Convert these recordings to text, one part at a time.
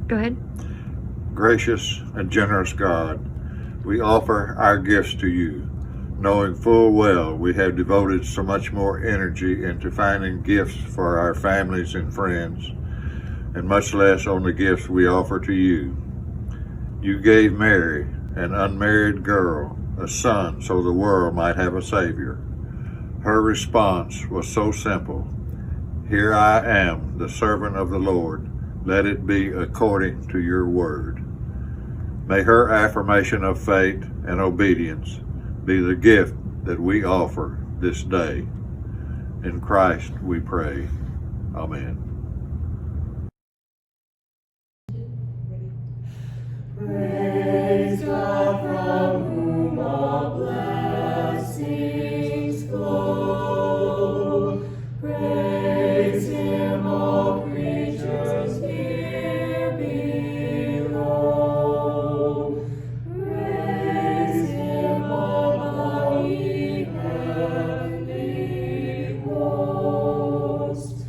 Go ahead. Gracious and generous God, we offer our gifts to you, knowing full well we have devoted so much more energy into finding gifts for our families and friends, and much less on the gifts we offer to you. You gave Mary, an unmarried girl, a son so the world might have a Savior. Her response was so simple: "Here I am, the servant of the Lord. Let it be according to your word." May her affirmation of faith and obedience be the gift that we offer this day. In Christ we pray. Amen. Praise God from whom all blessings flow. Praise Him, all creatures here below. Praise Him, all mighty heavenly hosts.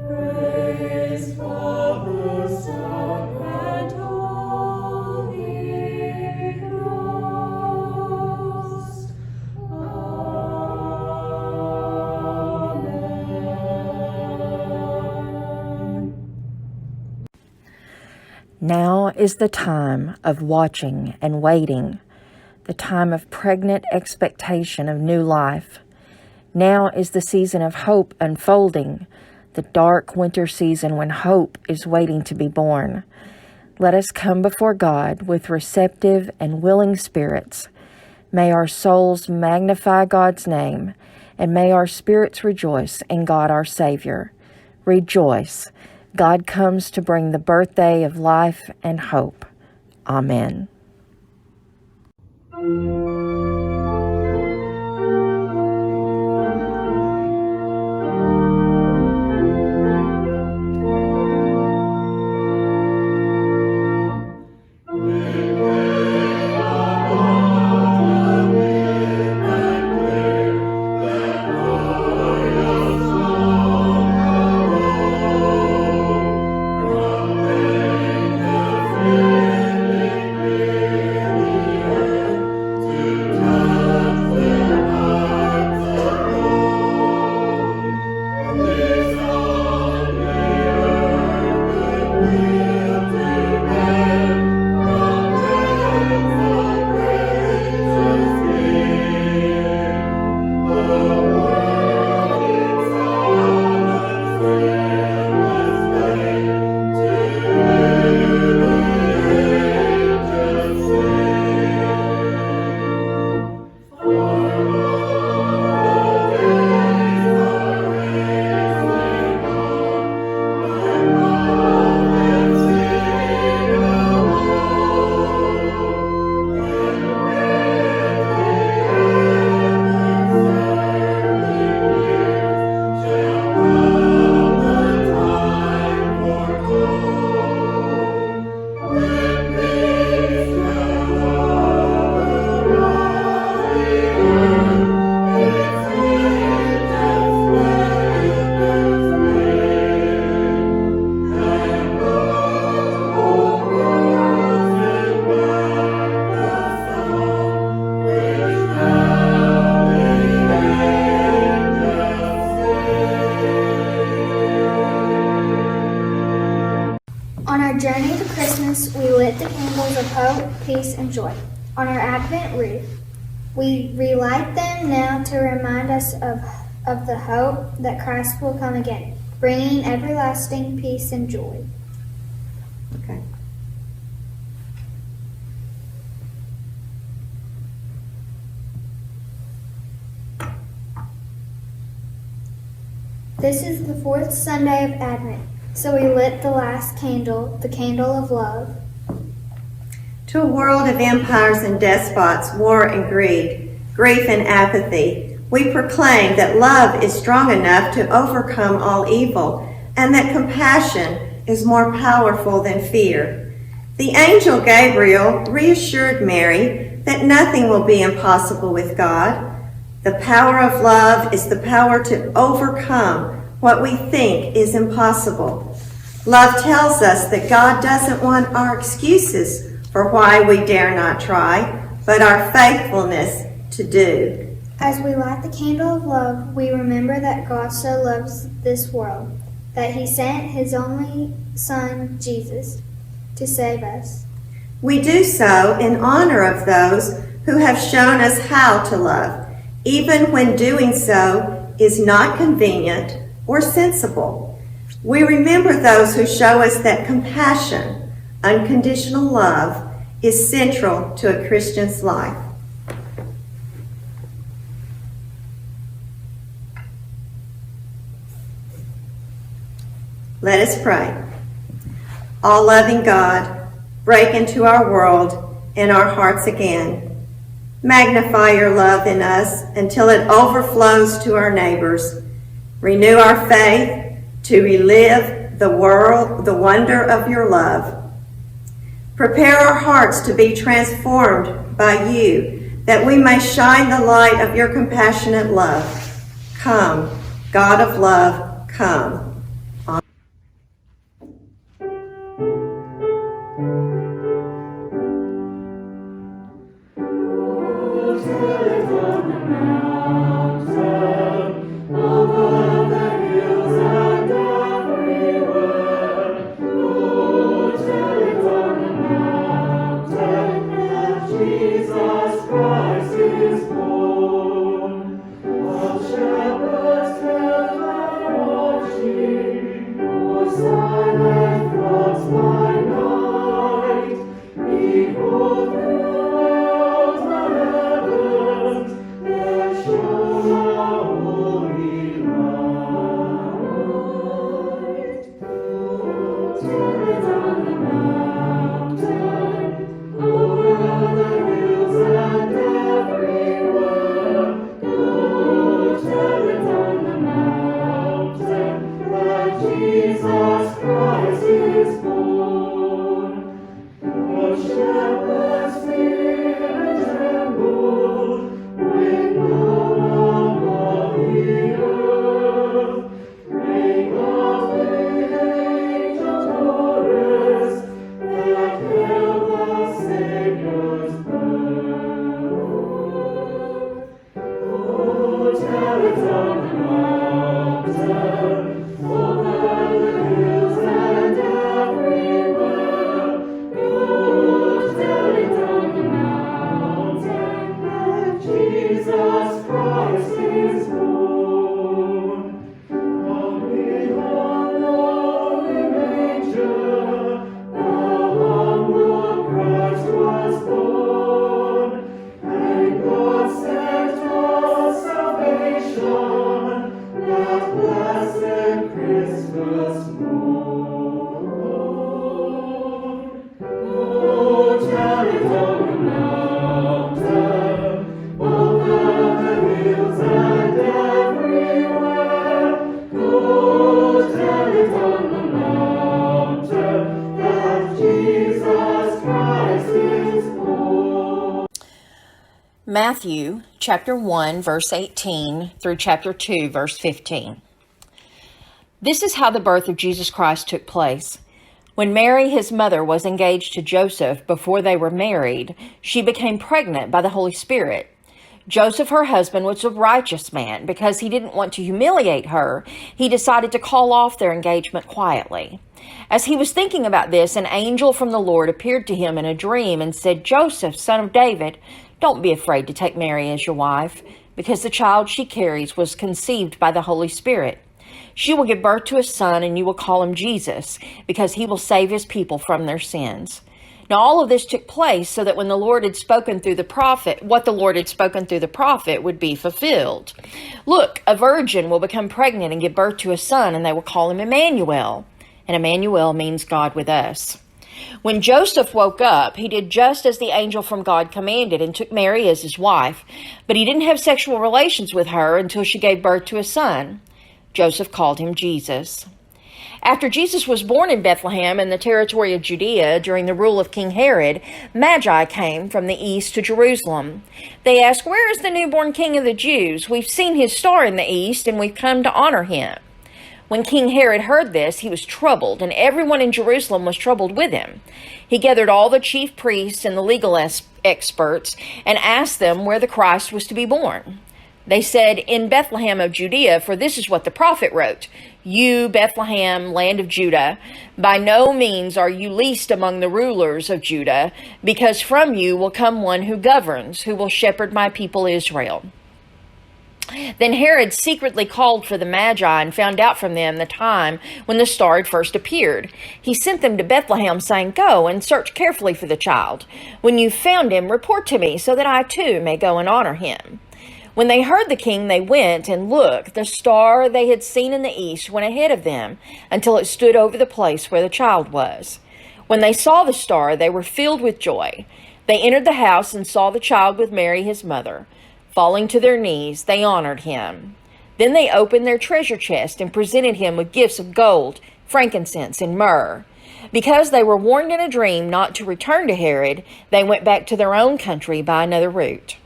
Praise Father, Son, and Holy Ghost. Amen. Now is the time of watching and waiting, the time of pregnant expectation of new life. Now is the season of hope unfolding, the dark winter season when hope is waiting to be born. Let us come before God with receptive and willing spirits. May our souls magnify God's name, and may our spirits rejoice in God our Savior. Rejoice. God comes to bring the birthday of life and hope. Amen. To we lit the candles of hope, peace, and joy on our Advent wreath. We relight them now to remind us of the hope that Christ will come again, bringing everlasting peace and joy. Okay. This is the fourth Sunday of Advent, so we lit the last candle, the candle of love. To a world of empires and despots, war and greed, grief and apathy, we proclaim that love is strong enough to overcome all evil and that compassion is more powerful than fear. The angel Gabriel reassured Mary that nothing will be impossible with God. The power of love is the power to overcome what we think is impossible. Love tells us that God doesn't want our excuses for why we dare not try, but our faithfulness to do. As we light the candle of love, we remember that God so loves this world, that he sent his only Son, Jesus, to save us. We do so in honor of those who have shown us how to love, even when doing so is not convenient or sensible. We remember those who show us that compassion, unconditional love, is central to a Christian's life. Let us pray. All-loving God, break into our world and our hearts again. Magnify your love in us until it overflows to our neighbors. Renew our faith to relive the wonder of your love. Prepare our hearts to be transformed by you, that we may shine the light of your compassionate love. Come, God of love, come. Matthew chapter 1, verse 18 through chapter 2, verse 15. This is how the birth of Jesus Christ took place. When Mary, his mother, was engaged to Joseph before they were married, she became pregnant by the Holy Spirit. Joseph, her husband, was a righteous man. Because he didn't want to humiliate her, he decided to call off their engagement quietly. As he was thinking about this, an angel from the Lord appeared to him in a dream and said, "Joseph, son of David, don't be afraid to take Mary as your wife, because the child she carries was conceived by the Holy Spirit. She will give birth to a son, and you will call him Jesus, because he will save his people from their sins." Now all of this took place so that when the Lord had spoken through the prophet, what the Lord had spoken through the prophet would be fulfilled. "Look, a virgin will become pregnant and give birth to a son, and they will call him Emmanuel." And Emmanuel means God with us. When Joseph woke up, he did just as the angel from God commanded and took Mary as his wife, but he didn't have sexual relations with her until she gave birth to a son. Joseph called him Jesus. After Jesus was born in Bethlehem in the territory of Judea during the rule of King Herod, Magi came from the east to Jerusalem. They asked, "Where is the newborn King of the Jews? We've seen his star in the east, and we've come to honor him." When King Herod heard this, he was troubled, and everyone in Jerusalem was troubled with him. He gathered all the chief priests and the legal experts and asked them where the Christ was to be born. They said, "In Bethlehem of Judea, for this is what the prophet wrote. You, Bethlehem, land of Judah, by no means are you least among the rulers of Judah, because from you will come one who governs, who will shepherd my people Israel." Then Herod secretly called for the Magi and found out from them the time when the star had first appeared. He sent them to Bethlehem, saying, "Go and search carefully for the child. When you've found him, report to me, so that I too may go and honor him." When they heard the king, they went, and look, the star they had seen in the east went ahead of them until it stood over the place where the child was. When they saw the star, they were filled with joy. They entered the house and saw the child with Mary his mother. Falling to their knees, they honored him. Then they opened their treasure chest and presented him with gifts of gold, frankincense, and myrrh. Because they were warned in a dream not to return to Herod, they went back to their own country by another route.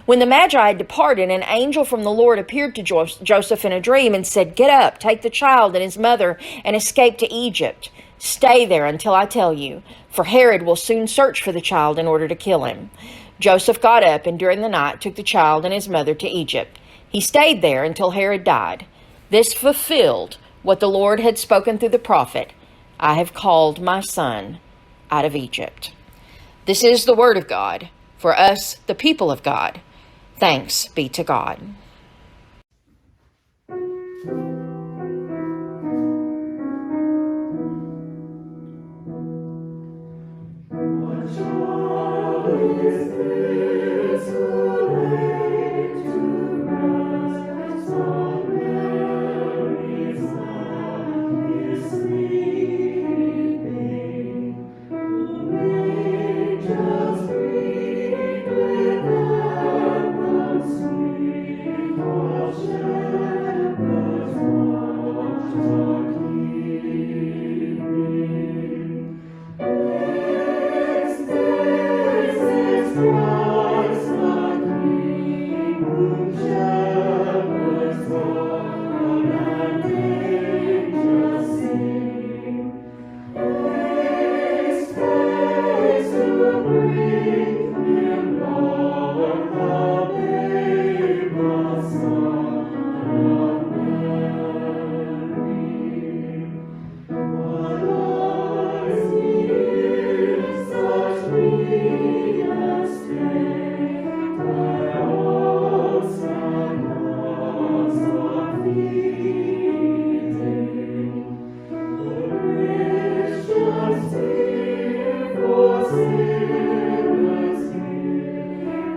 When the Magi had departed, an angel from the Lord appeared to Joseph in a dream and said, "Get up, take the child and his mother, and escape to Egypt. Stay there until I tell you, for Herod will soon search for the child in order to kill him." Joseph got up and during the night took the child and his mother to Egypt. He stayed there until Herod died. This fulfilled what the Lord had spoken through the prophet, "I have called my son out of Egypt." This is the word of God for us, the people of God. Thanks be to God.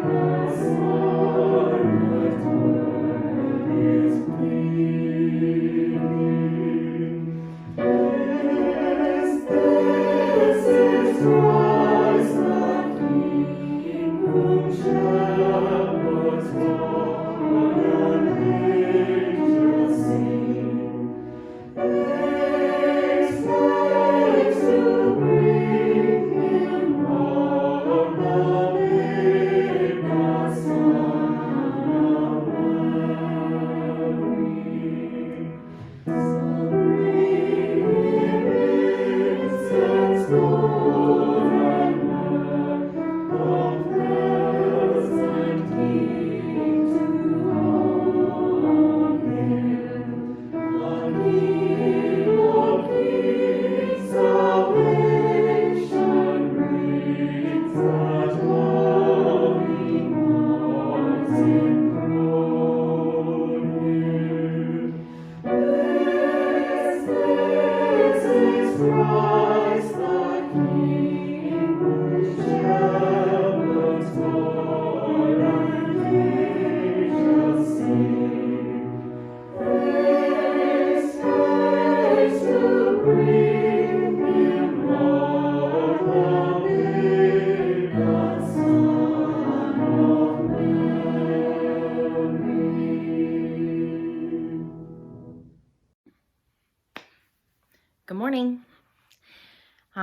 Us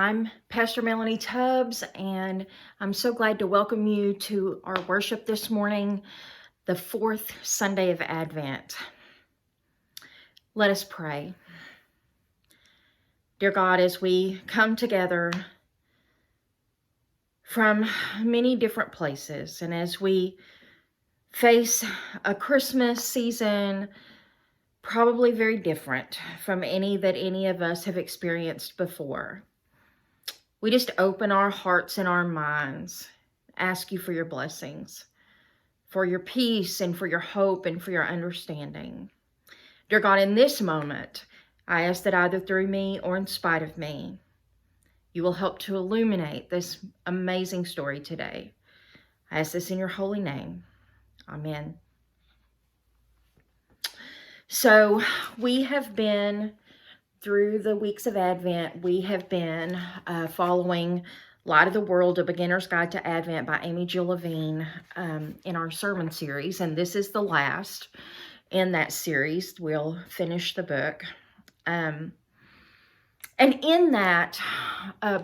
I'm Pastor Melanie Tubbs, and I'm so glad to welcome you to our worship this morning, the fourth Sunday of Advent. Let us pray. Dear God, as we come together from many different places, and as we face a Christmas season probably very different from any that any of us have experienced before, we just open our hearts and our minds, ask you for your blessings, for your peace and for your hope and for your understanding. Dear God, in this moment, I ask that either through me or in spite of me, you will help to illuminate this amazing story today. I ask this in your holy name. Amen. So we have been, through the weeks of Advent, we have been following Light of the World, A Beginner's Guide to Advent by Amy Jill Levine in our sermon series. And this is the last in that series. We'll finish the book. And in that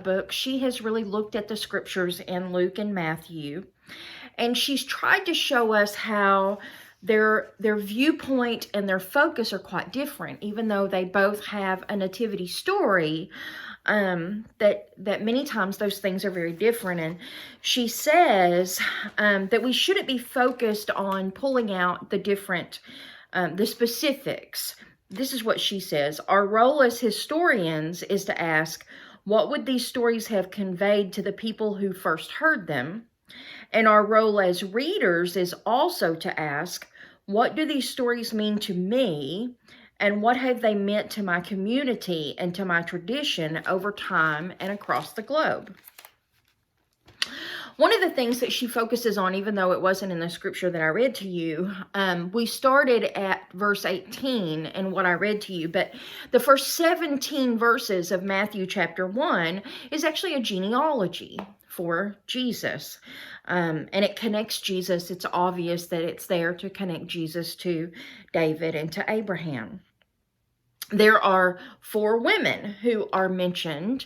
book, she has really looked at the scriptures in Luke and Matthew. And she's tried to show us how their viewpoint and their focus are quite different, even though they both have a nativity story, that many times those things are very different. And she says that we shouldn't be focused on pulling out the different, the specifics. This is what she says. Our role as historians is to ask, what would these stories have conveyed to the people who first heard them? And our role as readers is also to ask, what do these stories mean to me? And what have they meant to my community and to my tradition over time and across the globe? One of the things that she focuses on, even though it wasn't in the scripture that I read to you, we started at verse 18 in what I read to you, but the first 17 verses of Matthew chapter 1 is actually a genealogy for Jesus. And it connects Jesus. It's obvious that it's there to connect Jesus to David and to Abraham. There are 4 women who are mentioned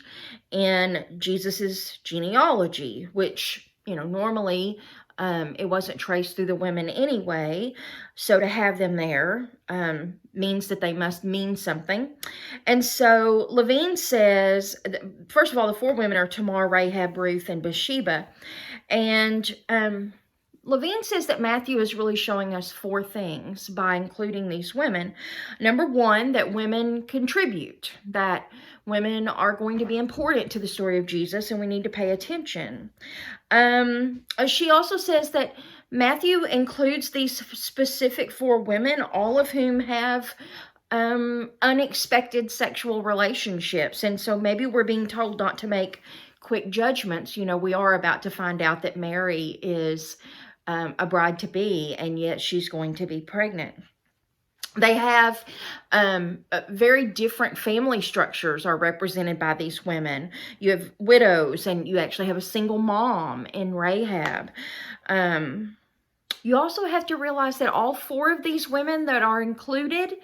in Jesus's genealogy, which, normally it wasn't traced through the women anyway. So to have them there means that they must mean something. And so Levine says, first of all, the 4 women are Tamar, Rahab, Ruth, and Bathsheba. And Levine says that Matthew is really showing us 4 things by including these women. Number 1, that women contribute, that women are going to be important to the story of Jesus and we need to pay attention. She also says that Matthew includes these specific 4 women, all of whom have unexpected sexual relationships. And so maybe we're being told not to make quick judgments. We are about to find out that Mary is a bride-to-be, and yet she's going to be pregnant. They have very different family structures are represented by these women. You have widows, and you actually have a single mom in Rahab. You also have to realize that all 4 of these women that are included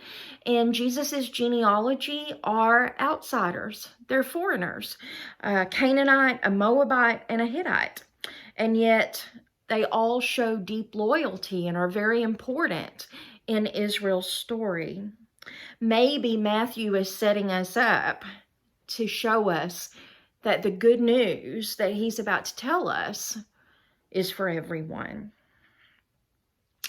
in Jesus's genealogy are outsiders. They're foreigners, a Canaanite, a Moabite, and a Hittite. And yet they all show deep loyalty and are very important in Israel's story. Maybe Matthew is setting us up to show us that the good news that he's about to tell us is for everyone.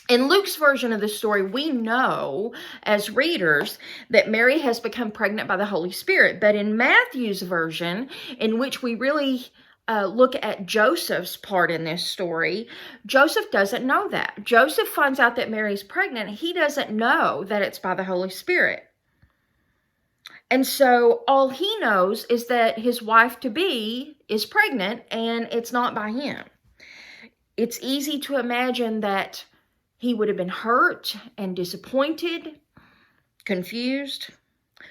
In Luke's version of the story, we know as readers that Mary has become pregnant by the Holy Spirit. But in Matthew's version, in which we really look at Joseph's part in this story, Joseph doesn't know that. Joseph finds out that Mary's pregnant. He doesn't know that it's by the Holy Spirit. And so all he knows is that his wife-to-be is pregnant and it's not by him. It's easy to imagine that he would have been hurt and disappointed, confused.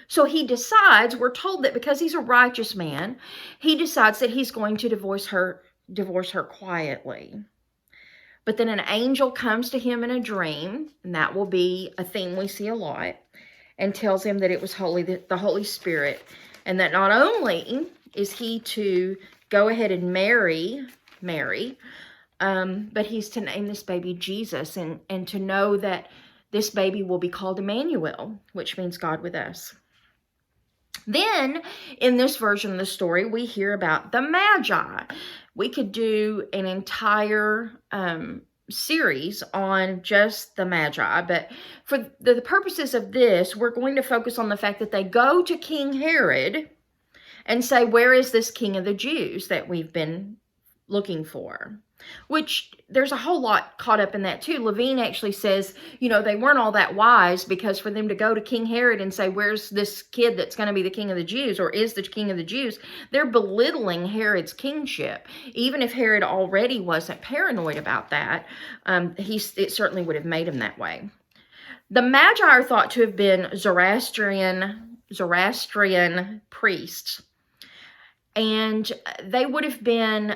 So he decides, we're told that because he's a righteous man, he decides that he's going to divorce her quietly. But then an angel comes to him in a dream, and that will be a theme we see a lot, and tells him that it was the Holy Spirit, and that not only is he to go ahead and marry Mary, but he's to name this baby Jesus, and to know that this baby will be called Emmanuel, which means God with us. Then, in this version of the story, we hear about the Magi. We could do an entire series on just the Magi, but for the purposes of this, we're going to focus on the fact that they go to King Herod and say, where is this King of the Jews that we've been looking for? Which there's a whole lot caught up in that too. Levine actually says, they weren't all that wise, because for them to go to King Herod and say, where's this kid that's going to be the King of the Jews, or is the King of the Jews, they're belittling Herod's kingship. Even if Herod already wasn't paranoid about that, it certainly would have made him that way. The Magi are thought to have been Zoroastrian priests, and they would have been...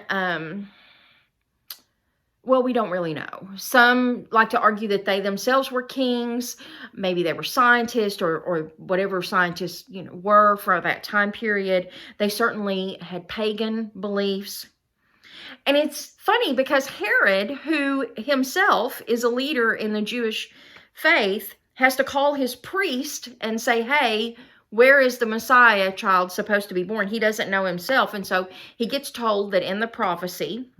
well, we don't really know. Some like to argue that they themselves were kings. Maybe they were scientists or whatever scientists, were for that time period. They certainly had pagan beliefs. And it's funny because Herod, who himself is a leader in the Jewish faith, has to call his priest and say, hey, where is the Messiah child supposed to be born? He doesn't know himself. And so he gets told that in the prophecy,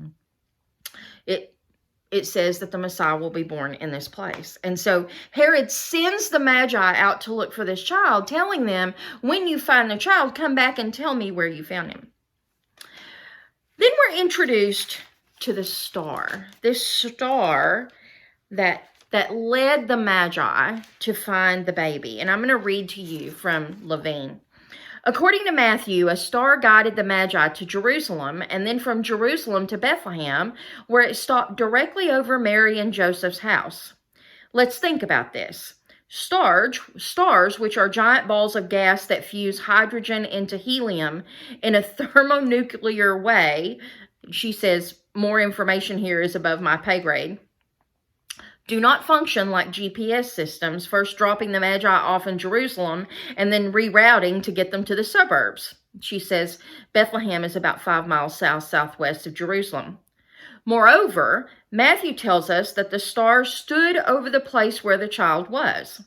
it says that the Messiah will be born in this place. And so Herod sends the Magi out to look for this child, telling them, when you find the child, come back and tell me where you found him. Then we're introduced to the star. This star that led the Magi to find the baby. And I'm going to read to you from Levine. According to Matthew, a star guided the Magi to Jerusalem, and then from Jerusalem to Bethlehem, where it stopped directly over Mary and Joseph's house. Let's think about this. Stars, which are giant balls of gas that fuse hydrogen into helium in a thermonuclear way, she says, more information here is above my pay grade, do not function like GPS systems, first dropping the Magi off in Jerusalem and then rerouting to get them to the suburbs. She says Bethlehem is about 5 miles southwest of Jerusalem. Moreover, Matthew tells us that the star stood over the place where the child was.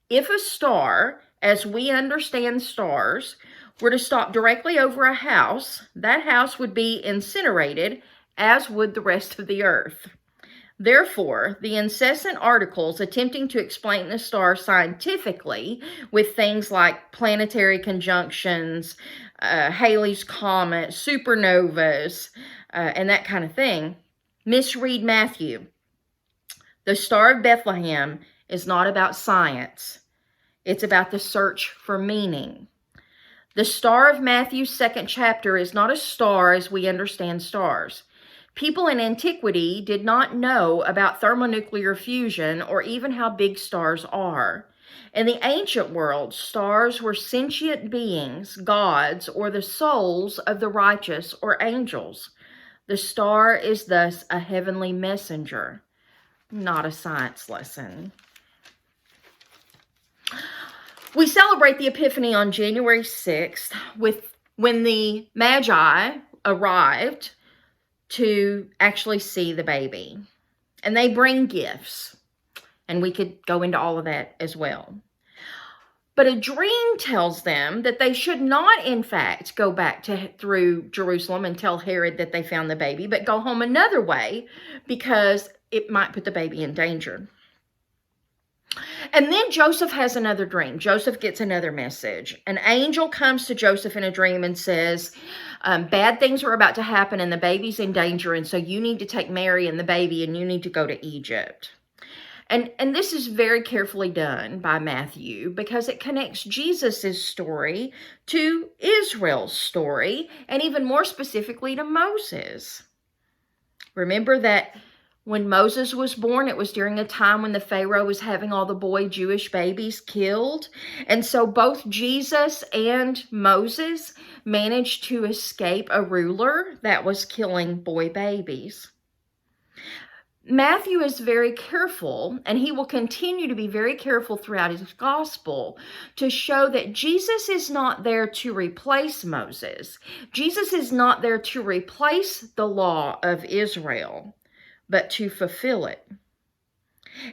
If a star, as we understand stars, were to stop directly over a house, that house would be incinerated, as would the rest of the earth. Therefore, the incessant articles attempting to explain the star scientifically with things like planetary conjunctions, Halley's Comet, supernovas, and that kind of thing, misread Matthew. The Star of Bethlehem is not about science. It's about the search for meaning. The star of Matthew's 2nd chapter is not a star as we understand stars. People in antiquity did not know about thermonuclear fusion or even how big stars are. In the ancient world, stars were sentient beings, gods, or the souls of the righteous or angels. The star is thus a heavenly messenger, not a science lesson. We celebrate the Epiphany on January 6th when the Magi arrived to actually see the baby. And they bring gifts. And we could go into all of that as well. But a dream tells them that they should not, in fact, go back through Jerusalem and tell Herod that they found the baby, but go home another way because it might put the baby in danger. And then Joseph has another dream. Joseph gets another message. An angel comes to Joseph in a dream and says, bad things are about to happen and the baby's in danger, and so you need to take Mary and the baby and you need to go to Egypt. And this is very carefully done by Matthew because it connects Jesus' story to Israel's story, and even more specifically to Moses. Remember that when Moses was born, it was during a time when the Pharaoh was having all the boy Jewish babies killed. And so both Jesus and Moses managed to escape a ruler that was killing boy babies. Matthew is very careful, and he will continue to be very careful throughout his gospel to show that Jesus is not there to replace Moses. Jesus is not there to replace the law of Israel, but to fulfill it.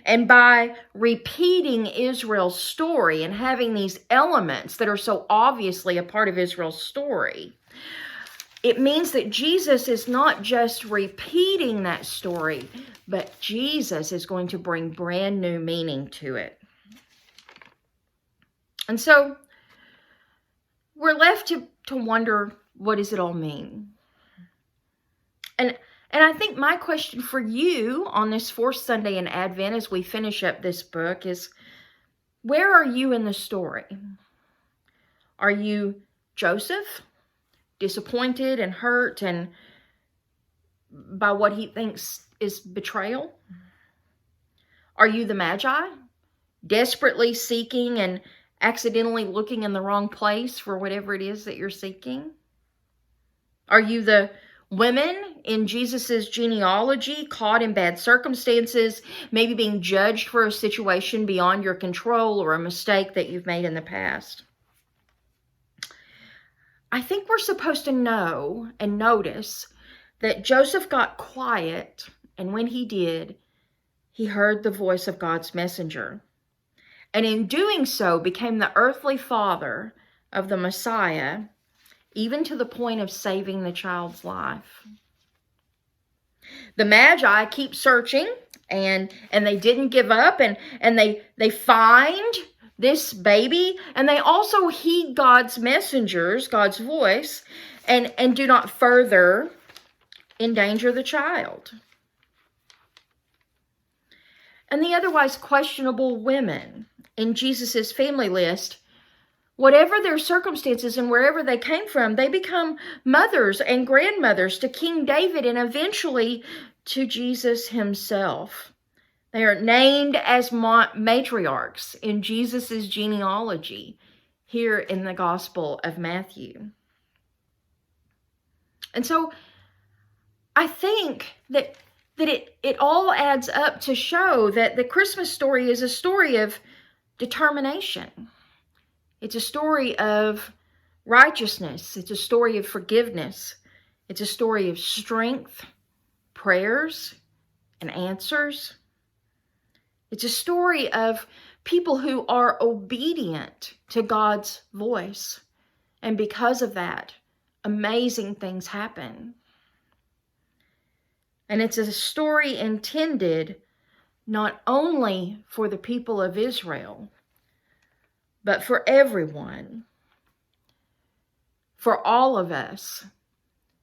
And by repeating Israel's story and having these elements that are so obviously a part of Israel's story, it means that Jesus is not just repeating that story, but Jesus is going to bring brand new meaning to it. And so we're left to wonder, what does it all mean? And I think my question for you on this fourth Sunday in Advent as we finish up this book is, where are you in the story? Are you Joseph, disappointed and hurt and by what he thinks is betrayal? Are you the Magi, desperately seeking and accidentally looking in the wrong place for whatever it is that you're seeking? Are you the women in Jesus's genealogy, caught in bad circumstances, maybe being judged for a situation beyond your control or a mistake that you've made in the past? I think we're supposed to know and notice that Joseph got quiet, and when he did, he heard the voice of God's messenger. And in doing so, became the earthly father of the Messiah, even to the point of saving the child's life. The Magi keep searching, and they didn't give up, and they find this baby, and they also heed God's messengers, God's voice, and do not further endanger the child. And the otherwise questionable women in Jesus's family list, whatever their circumstances and wherever they came from, they become mothers and grandmothers to King David and eventually to Jesus himself. They are named as matriarchs in Jesus's genealogy here in the Gospel of Matthew. And so I think that it all adds up to show that the Christmas story is a story of determination. It's a story of righteousness. It's a story of forgiveness. It's a story of strength, prayers, and answers. It's a story of people who are obedient to God's voice. And because of that, amazing things happen. And it's a story intended not only for the people of Israel, but for everyone, for all of us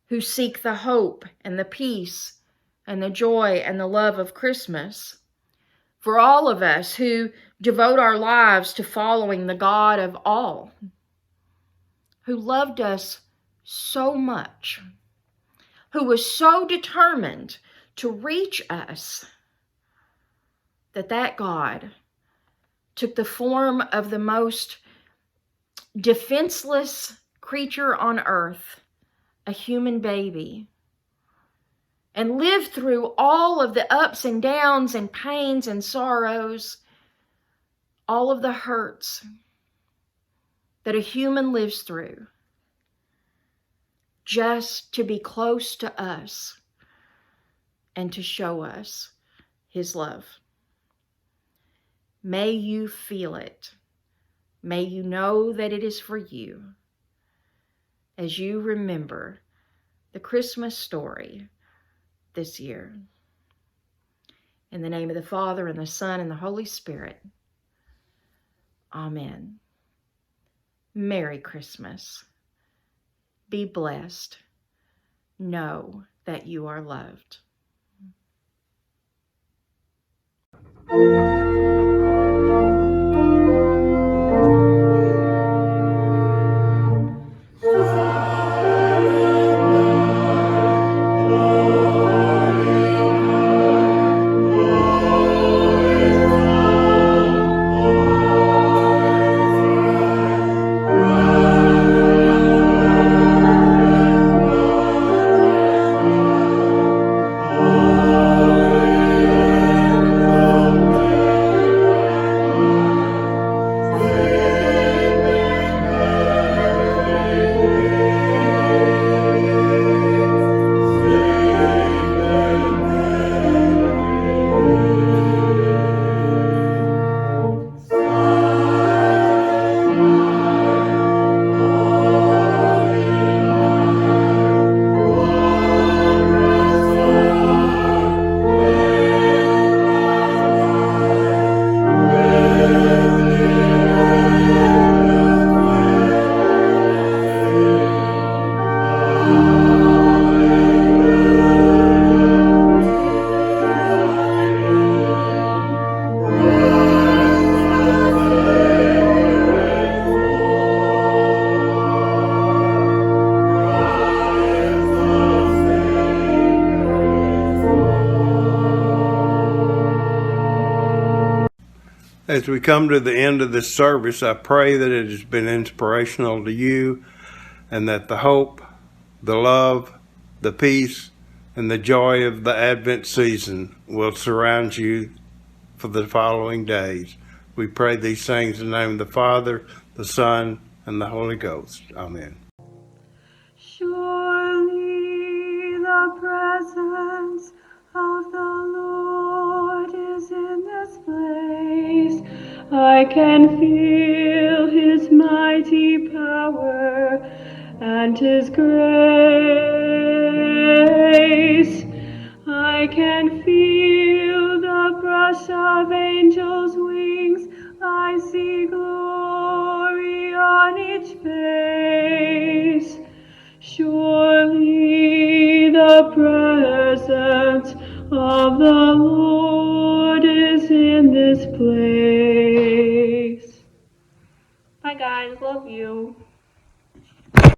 who seek the hope and the peace and the joy and the love of Christmas, for all of us who devote our lives to following the God of all, who loved us so much, who was so determined to reach us, that God took the form of the most defenseless creature on earth, a human baby, and lived through all of the ups and downs and pains and sorrows, all of the hurts that a human lives through, just to be close to us and to show us his love. May you feel it. May you know that it is for you as you remember the Christmas story this year. In the name of the Father, and the Son, and the Holy Spirit. Amen. Merry Christmas. Be blessed. Know that you are loved. As we come to the end of this service, I pray that it has been inspirational to you and that the hope, the love, the peace, and the joy of the Advent season will surround you for the following days. We pray these things in the name of the Father, the Son, and the Holy Ghost. Amen. Surely the presence of the Lord is in this place. I can feel his mighty power and his grace. I can feel the brush of angels' wings. I see glory on each face. Surely the presence of the Lord is in this place. Bye guys, love you.